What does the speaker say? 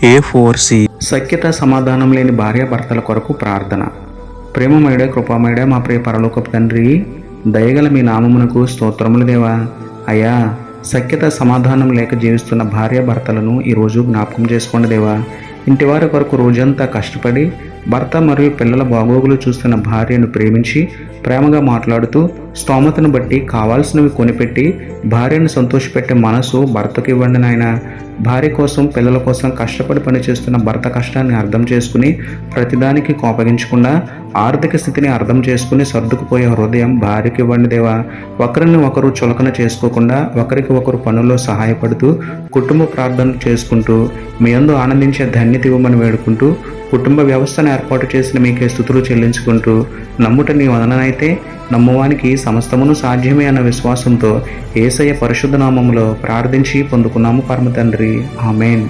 A4C సఖ్యత సమాధానం లేని భార్యాభర్తల కొరకు ప్రార్థన. ప్రేమమయుడ కృపామయుడ మా ప్రియ పరలోకపు తండ్రి, దయగల మీ నామమునకు స్తోత్రములు దేవా. అయ్యా, సఖ్యత సమాధానం లేక జీవిస్తున్న భార్యాభర్తలను ఈరోజు జ్ఞాపకం చేసుకోండి దేవా. ఇంటివారి కొరకు రోజంతా కష్టపడి భర్త మరియు పిల్లల బాగోగులు చూస్తున్న భార్యను ప్రేమించి ప్రేమగా మాట్లాడుతూ స్తోమతను బట్టి కావాల్సినవి కొనిపెట్టి భార్యను సంతోషపెట్టే మనసు భర్తకు ఇవ్వండి నాయన. భార్య కోసం పిల్లల కోసం కష్టపడి పనిచేస్తున్న భర్త కష్టాన్ని అర్థం చేసుకుని ప్రతిదానికి కోపగించకుండా ఆర్థిక స్థితిని అర్థం చేసుకుని సర్దుకుపోయే హృదయం భార్యకి ఇవ్వండి దేవా. ఒకరిని ఒకరు చులకన చేసుకోకుండా ఒకరికి ఒకరు పనుల్లో సహాయపడుతూ కుటుంబ ప్రార్థనలు చేసుకుంటూ మీ యందు ఆనందించే ధన్యత ఇవ్వమని వేడుకుంటూ కుటుంబ వ్యవస్థను ఏర్పాటు చేసిన మీకే స్తుతులు చెల్లించుకుంటూ నమ్ముట నీ వదననైతే నమ్మువానికి సమస్తమును సాధ్యమే అన్న విశ్వాసంతో యేసయ్య పరిశుద్ధ నామములో ప్రార్థించి పొందుకున్నాము పరమ తండ్రి. ఆమేన్.